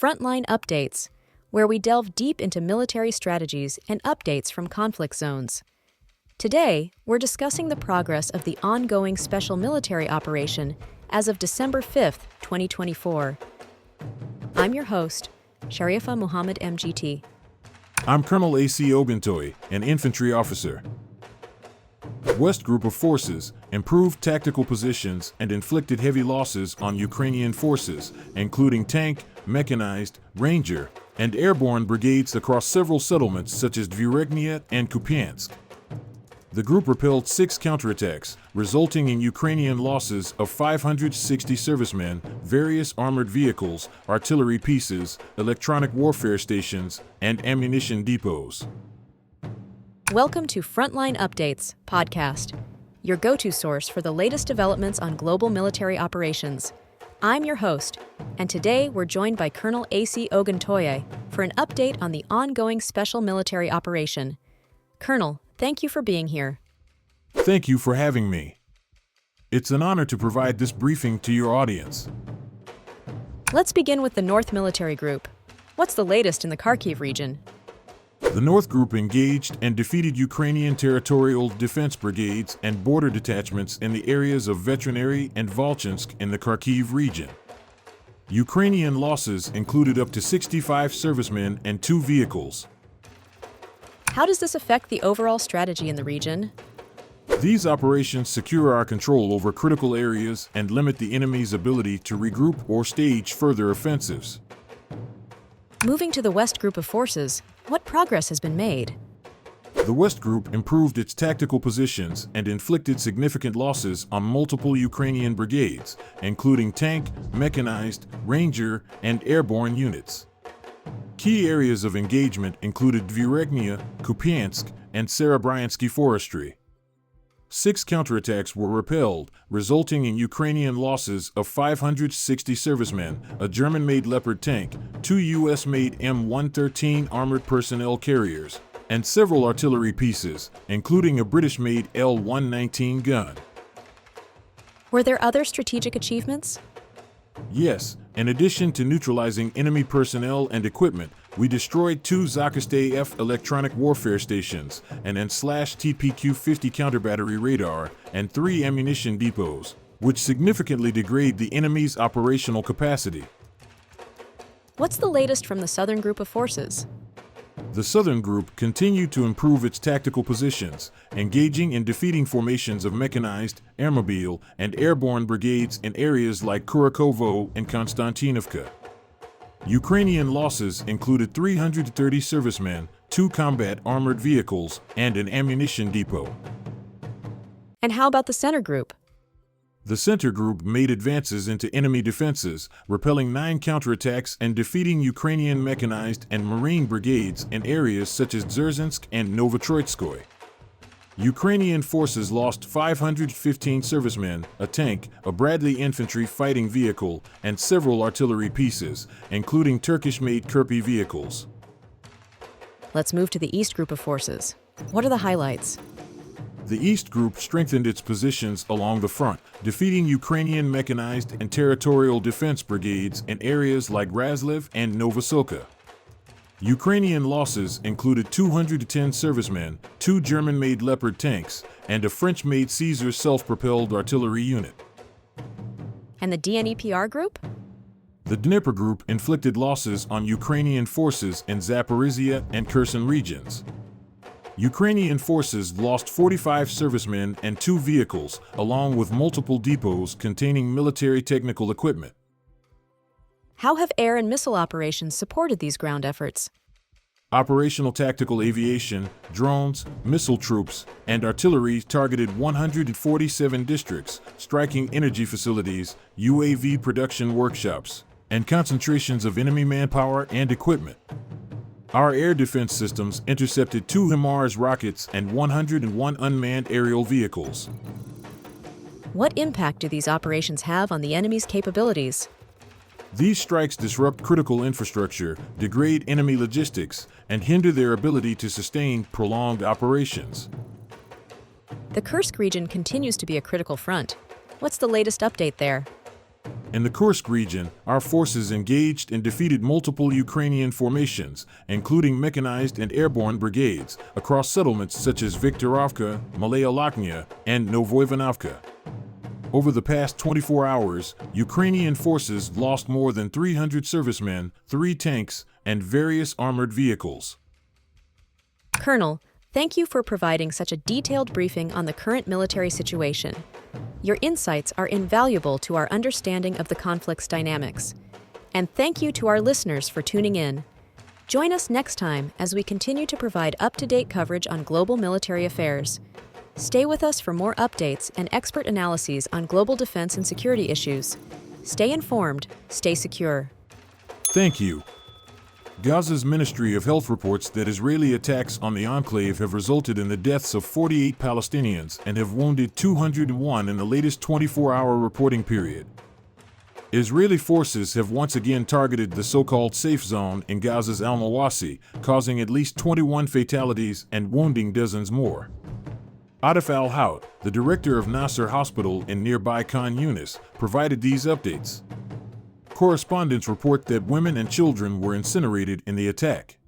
Frontline Updates, where we delve deep into military strategies and updates from conflict zones. Today, we're discussing the progress of the ongoing special military operation as of December 5th, 2024. I'm your host, Sharifa Muhammad MGT. I'm Colonel A.C. Oguntoye, an infantry officer. West Group of Forces improved tactical positions and inflicted heavy losses on Ukrainian forces, including tank, mechanized, ranger, and airborne brigades across several settlements such as Dvyregnia and Kupiansk. The group repelled 6 counterattacks, resulting in Ukrainian losses of 560 servicemen, various armored vehicles, artillery pieces, electronic warfare stations, and ammunition depots. Welcome to Frontline Updates podcast, your go-to source for the latest developments on global military operations. I'm your host, and today we're joined by Colonel A.C. Oguntoye for an update on the ongoing special military operation. Colonel, thank you for being here. Thank you for having me. It's an honor to provide this briefing to your audience. Let's begin with the North Military Group. What's the latest in the Kharkiv region? The North Group engaged and defeated Ukrainian territorial defense brigades and border detachments in the areas of Veterinary and Volchansk in the Kharkiv region. Ukrainian losses included up to 65 servicemen and 2 vehicles. How does this affect the overall strategy in the region? These operations secure our control over critical areas and limit the enemy's ability to regroup or stage further offensives. Moving to the West Group of Forces, what progress has been made? The West Group improved its tactical positions and inflicted significant losses on multiple Ukrainian brigades, including tank, mechanized, ranger, and airborne units. Key areas of engagement included Dvyregnia, Kupiansk, and Serebryansky forestry. 6 counterattacks were repelled, resulting in Ukrainian losses of 560 servicemen, a German-made Leopard tank, 2 U.S.-made M113 armored personnel carriers, and several artillery pieces, including a British-made L119 gun. Were there other strategic achievements? Yes, in addition to neutralizing enemy personnel and equipment, we destroyed 2 Zakostay-F electronic warfare stations, an N/TPQ-50 counter-battery radar, and 3 ammunition depots, which significantly degrade the enemy's operational capacity. What's the latest from the Southern Group of Forces? The Southern Group continued to improve its tactical positions, engaging in defeating formations of mechanized, airmobile, and airborne brigades in areas like Kurakovo and Konstantinovka. Ukrainian losses included 330 servicemen, 2 combat armored vehicles, and an ammunition depot. And how about the Center Group? The Center Group made advances into enemy defenses, repelling 9 counterattacks and defeating Ukrainian mechanized and marine brigades in areas such as Dzerzhinsk and Novotroitskoye. Ukrainian forces lost 515 servicemen, a tank, a Bradley infantry fighting vehicle, and several artillery pieces, including Turkish-made Kirpi vehicles. Let's move to the East Group of Forces. What are the highlights? The East Group strengthened its positions along the front, defeating Ukrainian mechanized and territorial defense brigades in areas like Razliv and Novosoka. Ukrainian losses included 210 servicemen, 2 German-made Leopard tanks, and a French-made Caesar self-propelled artillery unit. And the DNEPR Group? The Dnieper Group inflicted losses on Ukrainian forces in Zaporizhia and Kherson regions. Ukrainian forces lost 45 servicemen and 2 vehicles, along with multiple depots containing military technical equipment. How have air and missile operations supported these ground efforts? Operational tactical aviation, drones, missile troops, and artillery targeted 147 districts, striking energy facilities, UAV production workshops, and concentrations of enemy manpower and equipment. Our air defense systems intercepted 2 HIMARS rockets and 101 unmanned aerial vehicles. What impact do these operations have on the enemy's capabilities? These strikes disrupt critical infrastructure, degrade enemy logistics, and hinder their ability to sustain prolonged operations. The Kursk region continues to be a critical front. What's the latest update there? In the Kursk region, our forces engaged and defeated multiple Ukrainian formations, including mechanized and airborne brigades, across settlements such as Viktorovka, Malaya Lokhnya, and Novoivanovka. Over the past 24 hours, Ukrainian forces lost more than 300 servicemen, 3 tanks, and various armored vehicles. Colonel, thank you for providing such a detailed briefing on the current military situation. Your insights are invaluable to our understanding of the conflict's dynamics. And thank you to our listeners for tuning in. Join us next time as we continue to provide up-to-date coverage on global military affairs. Stay with us for more updates and expert analyses on global defense and security issues. Stay informed, stay secure. Thank you. Gaza's Ministry of Health reports that Israeli attacks on the enclave have resulted in the deaths of 48 Palestinians and have wounded 201 in the latest 24-hour reporting period. Israeli forces have once again targeted the so-called safe zone in Gaza's Al-Mawasi, causing at least 21 fatalities and wounding dozens more. Atif al-Hout, the director of Nasser Hospital in nearby Khan Yunis, provided these updates. Correspondents report that women and children were incinerated in the attack.